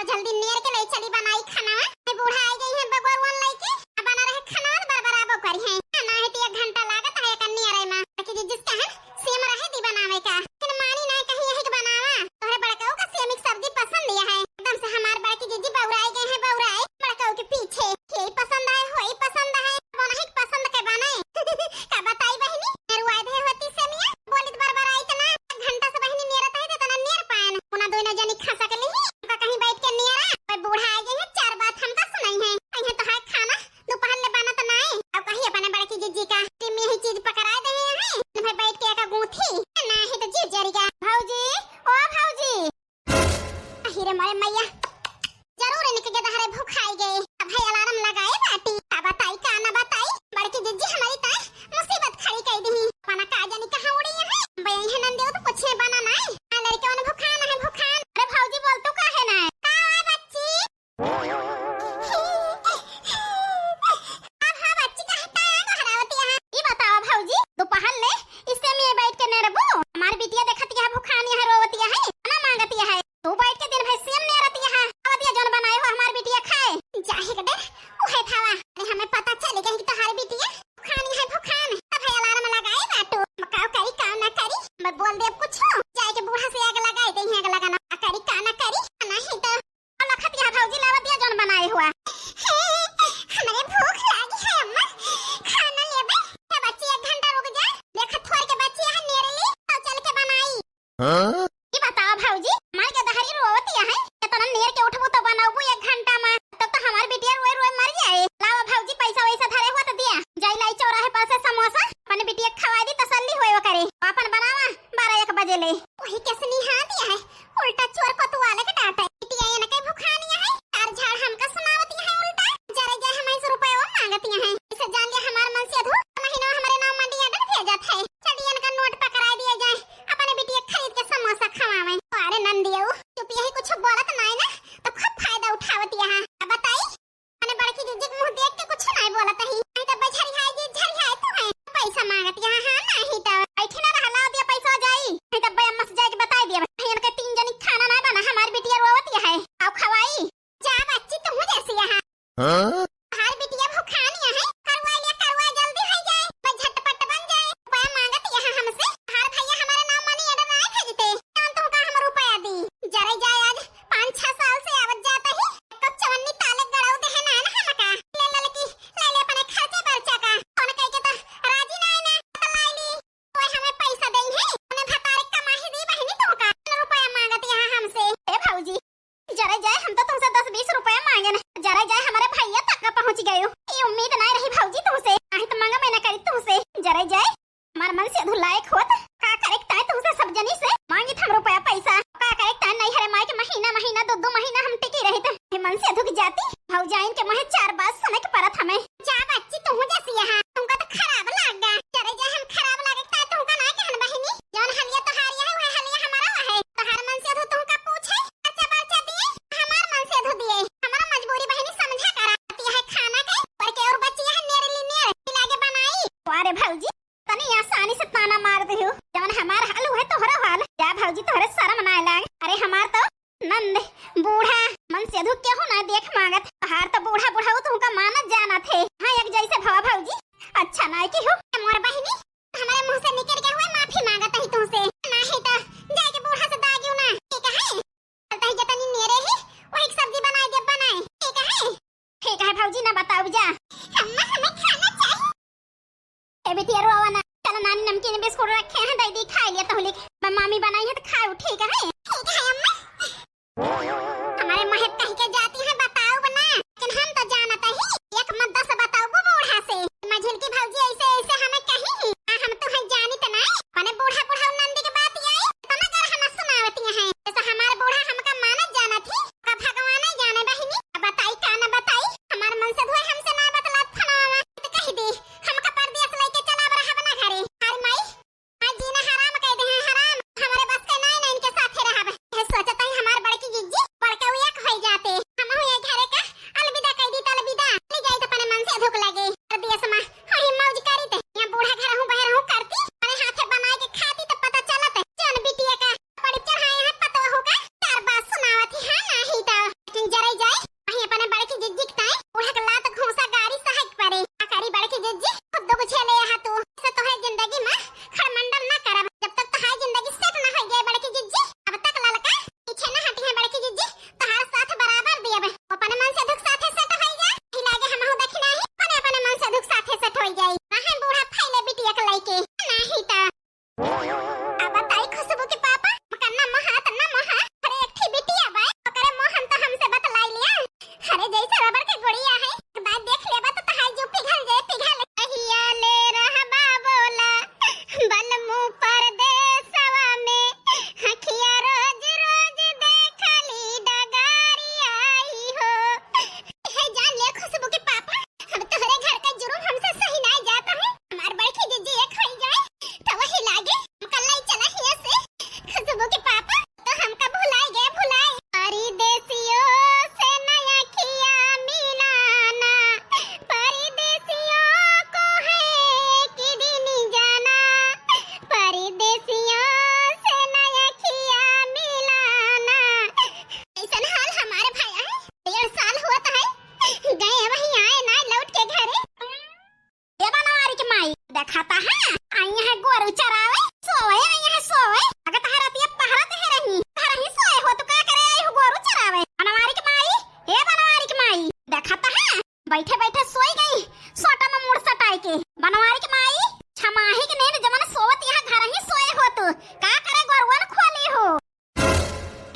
जल्दी नेर के ले चली बनाई खाना। बूढ़ा आई गई है बगवान वन लेके बना रहे खाना बरबरा बो करी है खाना है तो 1 घंटा लागत है कन्नी अरे मां कि जिसका है सेम रहे दी बनावे का लेकिन मानी ना कहीं यही के बनावा तोरे बड़काओ का सेम की सब्जी पसंद लिया है एकदम से हमार बड़की जीजी बौराई गए हैं बौराई बड़काओ के पीछे यही पसंद है होई पसंद है बना ही पसंद के बने का बताई बहनी मेरू आधे होती से मिया बोलित बरबरा इतना घंटा से बहनी नेरत है तना नेर पान उना दोनों जनी खा सकली का कहीं बैठ के नेरा और बूढ़ा आ गए हैं 4 बात हमका सुनाई है अइहे तो है खाना दोपहर ले बना तो ना है अब कहीं अपने बड़की जीजी का टिम यही चीज पकड़ा दे हैं भाई बैठ के का गूंथी ना है तो जीव जरी का भौजी ओ भौजी अहिरे मारे मैया जरूर इनके के दहरे भूख आई गए अब भाई अलार्म लगाए बाटी का बताई का ना बताई बड़की जीजी हमारी ता मुसीबत खड़ी कर दी खाना का जानी कहां उड़ी है भई यही नंदे तो पूछे बना ना आ लड़के ने भूखान है भूखान अरे भौजी बोल तू काहे ना का है बच्ची अब हां बच्ची का हटा हरावती है ई बताओ भौजी दोपहर ले इससे में बैठ के नेरबो हमार बिटिया देखती है भूखान है रोवती है ना मांगती है तू बैठ के दिन भर सेम नेरती है आवतिया जौन बनाए हो हमार बिटिया खाए जाहे के डर ओहे थावा अरे हमें पता चल गया कि तोहार बिटिया भूखान है भूखान तब है अलार्म लगाए बाटो मकाओ करी काम ना करी मैं बोल दे कुछ जाए के बूढ़ा से आग लगाए दे आग लगाना करी का ना करी नहीं तो लखतिया भौजी लावतिया जौन बनाए हुआ हमारे भूख लगी है अम्मा खाना लेबे ए बच्ची 1 घंटा रुक जा देख थोड़ के बच्ची है नेरे ली तो चल के बनाई हां ई बताओ भौजी मार के दहरी रोवतिया है तो नेर के उठबो तो बनाबो 1 घंटा में तब तो हमार बिटिया रोए रोए मर जाए लाओ भौजी पैसा वैसा धरे हुआ तो दिया जाई लाई चौराहे पास से समोसा अपने बिटिया खवा दी तसल्ली होए करे अपन बनावा 12-1 बजे ले वही कैसे निहा दिया है उल्टा चोर को तू वाले के डांटे बिटिया ये न के भूखानिया है चार झाड़ हमका सुनावती है उल्टा जरे जाए हम 100 रुपए और मांगती है इसे जान लिया हमार मन से अधू महीना हमारे नाम मंडी ऑर्डर भेजत है चलियन का नोट पकड़ा दिया जाए अपने बिटिया खरीद के समोसा खवावे अरे नंदियो चुप यही कुछ बोलत नहीं ना तो खूब फायदा उठावती है अब बताई मैंने बड़की जीजी मुंह देख के कुछ नहीं बोलत ही नहीं तो बझरी है जी झरी है तू है पैसा मांगती है हां नहीं तो बैठे ना रहला दिया पैसा जाई नहीं तो बे मस जाके बता दिया भैया के 3 जनी खाना ना बना हमारी बिटिया रोवती है अब खवाई जा बच्ची तुम जैसी है हां हर बिटिया भूखानी है करवा जल्दी हो जाए बस झटपट बन जाए रुपया मांगती है हमसे हर भैया हमारे नाम मनी ऑर्डर नहीं भेजते कौन तुम का हम रुपया दी जरे जाए आज 5-6 साल से आवत जाता ही कब चवन्नी ताले गड़ाऊ दे है ना हमका ले ले अपने खर्चे बर्चा का कौन कह के तो राजी नहीं ना तो लाई ली तो हमें पैसा देई है उन्हें भतारे कमाई दी बहनी तो का रुपया मांगती है हमसे ए भौजी जरा जाए हम तो तुमसे 10-20 रुपया मांगे ना जरा जाए हमारे भैया तक पहुंच गए हो ये उम्मीद नहीं रही भौजी तुमसे आही तो मांगा मैंने करी तुमसे जरा जाए हमार मन से अधू लायक होत का करे ता तुमसे सब जनी से मांगी हम रुपया पैसा का करे ता नहीं हरे माई के महीना 2 महीना हम टिकी रही थे मन से अधू की जाती भौजाइन के मुंह 4 बात सुने के परत हमें जा बच्ची तुम जैसी यहां तुमका तो खराब लागा जरा जाए हम खराब लागे ता तुमका ना कहन बहिनी जौन हलिया तो हारिया है हलिया हमारा है तो हर मन से अधू तुमका पूछे अच्छा बच्चा दिए हमार मन से अधू दिए हमारा मजबूरी बहिनी समझा कराती है खाना के पर के और बच्ची है नेरे ली लागे बनाई अरे भौजी तनी आसानी से ताना मार दे हो जवन हमार हाल है तोहरा हाल जा भौजी तोहरे शर्म ना लागे अरे हमार तो नंद बूढ़ा मन से अधू केहू ना देख मांगत हार तो बूढ़ा बुढ़ाऊ तुमका मानत जाना थे हां एक जैसे भवा भौजी अच्छा ना की हो मोर बहिनी हमारे मुंह से निकल के हुए माफी मांगत है तुमसे ना है तो जाके बूढ़ा से दागियो ना ठीक है चलता ही जतनी नेरे है वो एक सब्जी बनाए दे बनाए ठीक है भौजी ना बताओ जा अम्मा हमें खाना चाहिए ए बेटी रोवा ना चलो नानी नमकीन बिस्कुट रखे हैं दीदी खा लिया तो लेके मैं मामी बनाई है तो खाओ ठीक है अम्मा हमारे महक कह के जाती है बताओ बना लेकिन हम तो जानता ही एक मत 10 बताओ वो बूढ़ा से मझिल की भौजी ऐसे हमें कही हम तो है जानी तो नहीं माने बूढ़ा नंदी के बात आई तो ना कर हम सुनावती है जैसे हमारे बूढ़ा हमका मानत जाना थी का भगवान ही जाने बहिनी बताई का ना बताई हमार मन से धोए हमसे ना बैठे बैठे सोई गई सोटा में मुड़ सटाई के बनवारी के माई छमाही के नेन जमन सोवत यहाँ घर ही सोए हो तू का करे गोरवन खोली हो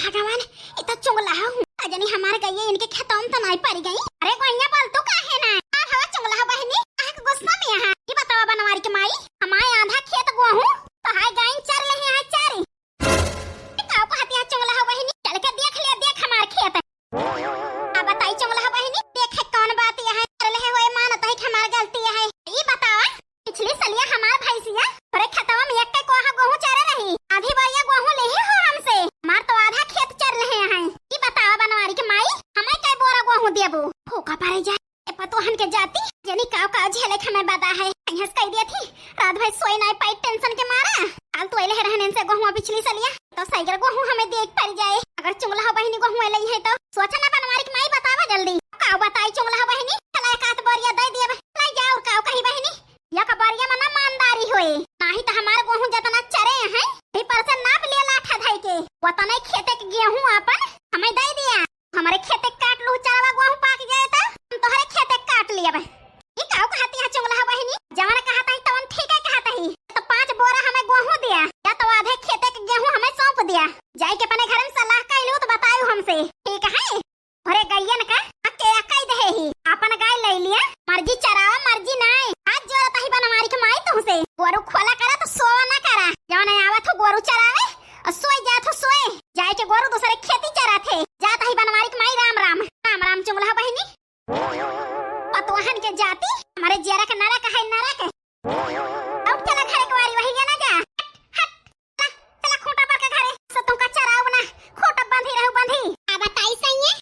भगवान इतना चुगला हूँ अजनी हमारे गई इनके खेतों में तो नहीं पड़ी गई अरे गोइया बोल तू काहे ना आ हवा चुगला बहनी आके गुस्सा में यहाँ ये बताओ बनवारी के माई हमारे आधा खेत गोहूं तो हाय गाय चर ले यहाँ चारी काऊ को हतिया चुगला बहनी चल के देख ले देख हमारे खेत अब बताई चुगला बहनी देख कौन बात यहाँ कर ले होए मानत है कि हमारी गलती है ये बताओ पिछली सलिया हमार भैंसिया अरे खेतवा में एक कोहा गेहूं चरे रही आधी बारिया गेहूं ले हो हमसे मार तो आधा खेत चर रहे हैं ये बताओ बनवारी के माई हमें कई बोरा गेहूं देबो भूखा पड़े जाए पतोहन के जाती जनी काव का झेले हमें बता है हंस कह दिया थी रात भर सोई नहीं पाई टेंशन के मारा काल तो एले रहने से गेहूं पिछली सलिया तो सैगर गेहूं हमें देख पड़ जाए अगर चुगला बहनी गेहूं ले है तो सोचा ना बनवारी के माई बतावा जल्दी काव बताई चुगला बहनी चला एक हाथ बोरिया दे दिए लाई जाओ काव कही बहनी या कबारिया मना ईमानदारी होए नाही तो हमार गेहूं जतना चरे हैं ही पर से नाप ले लाठा धाई के वतने खेते के गेहूं अपन हमें दे दिया हमारे खेते काट लू चावा गेहूं पाक जाए तो हम तोहरे खेते काट लिया ये काऊ कहती है चुगला बहनी जवन कहता है तवन ठीक है कहता है तो 5 बोरा हमें गेहूं दिया या तो आधे खेते के गेहूं हमें सौंप दिया जाई के अपने घर में सलाह कइलू तो बतायू हमसे ठीक है अरे गैयन का अकेला कह दे ही अपन गाय ले लिया मर्जी चरावा मर्जी नहीं आज जोरत ही बनवारी के माई तुमसे गोरू खोला करा तो सोवा ना करा जवन आवत हो गोरू चरावे और सोई जात हो सोए जाए के गोरू दूसरे खेती चरा थे जात ही बनवारी के माई राम राम राम राम चुगला बहनी पतवाहन के जाती हमारे जेरा के नरा का है नरा के अब चला घरे के वारी वही ना जा हट चला खूंटा पर के घरे सब तुम का चराव ना खूंटा बांधी रहू बांधी अब बताई सही है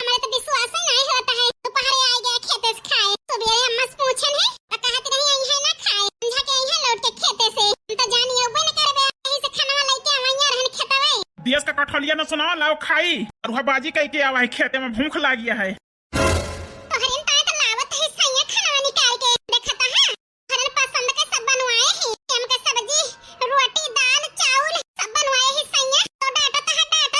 हमारे तो विश्वास ही नहीं होता है दोपहर आ गया खेते से खाए सुबह अम्मा से पूछन है तो कहत नहीं आई है ना खाए समझा के आई है लौट के खेते से हम तो जानिए उबे न करबे यही से खाना लेके आवैया रहन खेतवे देश का कठलिया न सुनाओ लाओ खाई और वह बाजी कह के आवा है खेते में भूख लागिया है तो हरिन ता तो लावत है सैया खाना निकाल के देखता है हरन पसंद के सब बनवाए हैं केम का सब्जी रोटी दाल चावल सब बनवाए हैं सैया तो डाटा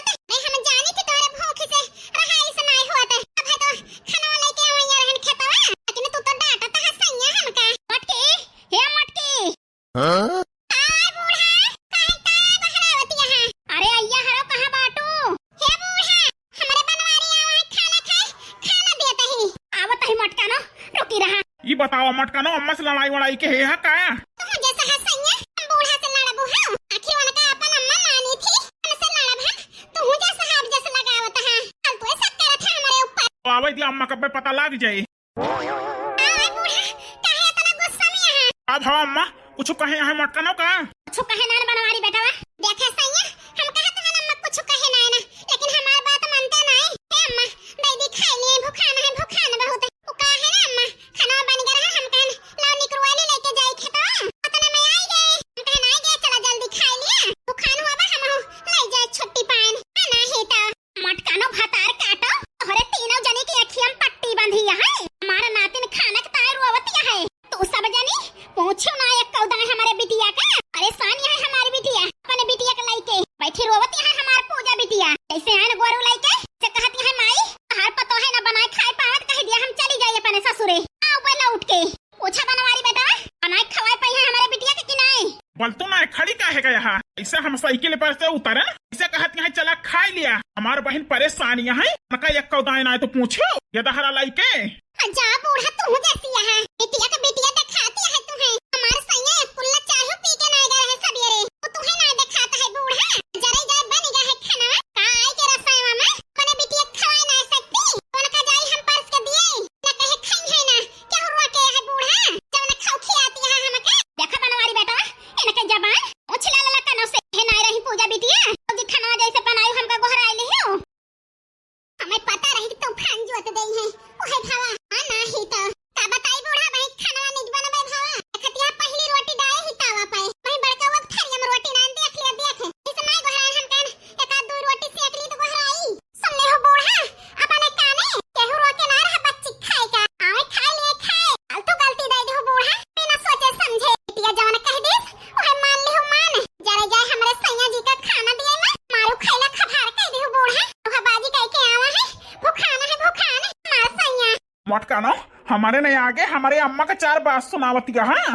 नहीं हम जानी कि तोरे भूख से रहाई से नहीं होत अब है तो खाना लेके आवैया रहन खेतवा लेकिन तू तो डाटा है सैया हमका मटकी हे मटकी हां बताओ मटका नो अम्मा से लड़ाई वड़ाई के है का तुम जैसा है सैया हम बूढ़ा से लड़बो हां आखी वाला का अपन अम्मा मानी थी हमसे लड़ब हम तू जैसा हाथ जैसा लगावत है कल तो ऐसा करत है हमारे ऊपर तो आवे दी अम्मा कब पता लग जाए आ बूढ़ा काहे इतना गुस्सा में है अब हाँ अम्मा कुछ कहे है मटका नो का कुछ कहे ना बनवारी बेटावा देखा सैया हम कहत है अम्मा कुछ कहे ना लेकिन हमारी बात मानते नहीं हे अम्मा दीदी खाई लिए भूखाना बहुत वो का है ना अम्मा खाना बन गया हम कहन लाओ निकरवाले लेके जाई खेता पता मैं आई गए हम कहन आई गए चला जल्दी खा लिया तू खान हुआ बा हम ले जाए छोटी पान ना है तो मटकानो भातार काटो तोहरे तीनों जने की अखियम पट्टी बंधी है हमारा नातिन खाना के तार रोवतिया है तू सब जनी पूछो ना एक कौदा हमारे बिटिया का परेशान है हमारी बिटिया अपने बिटिया के लाइके बैठी रोवती है हमार पूजा बिटिया ऐसे आन गोरू लाइके से कहती है माई हर पतो है ना बनाए खाए पावत कह दिया हम चली जाए अपने ससुरे आओ पहले उठ के पूछा बनवारी बेटा बनाए खवाए पाई है हमारे बिटिया के कि नहीं बोल तो ना खड़ी का है यहाँ ऐसे हम साइकिल पर से उतरे ऐसे कहती है चला खा लिया हमारे बहन परेशान यहाँ है एक कौदाए ना तो पूछो ये दहरा लाइके जा बूढ़ा तू जैसी है बिटिया का बिटिया दिखाती है तुम्हें हमारे सैया कुल्ला चाहो पी के ना गए है सवेरे वो तुम्हें ना दिखाता है बूढ़ा जरे जरे बन गया है खाना का आई के रसोई में अपने बिटिया खवाए ना सकती उनका जाई हम परस के दिए ना कहे खाई है ना क्या हुआ के है बूढ़ा जब ना खाओ खिलाती है हमके देखा बनवारी बेटा इनके जबान उछला लला कनो से है ना रही पूजा बिटिया तो खाना जैसे बनाई हमका गोहरा आइले हो हमें पता रही कि तू खान जोत दई है ओहे भावा ना ही तो का बताई बूढ़ा भाई खाना निज बनबे भावा खतिया पहली रोटी डाले ही तावा पे वही बड़का वक्त थारी हम रोटी ना देख लिया देख इस नहीं गोहरा हम कहन एक आध दो रोटी सेक ली तो गोहरा आई सुन ले हो बूढ़ा अपने काने केहू रोके ना रहा बच्ची खाए का आवे खा ले खाए फालतू गलती दे दे हो बूढ़ा बिना सोचे समझे बिटिया जवन कह दे ओहे मान ले हो मान जरे जाए हमरे सैया जी का खाना दिए ना मारू खैला खफार कह दे हो बूढ़ा ओहा बाजी कह के आवा है भूखाना मार सैया कानो हमारे नहीं आगे हमारे अम्मा का चार बात सुनावती है हाँ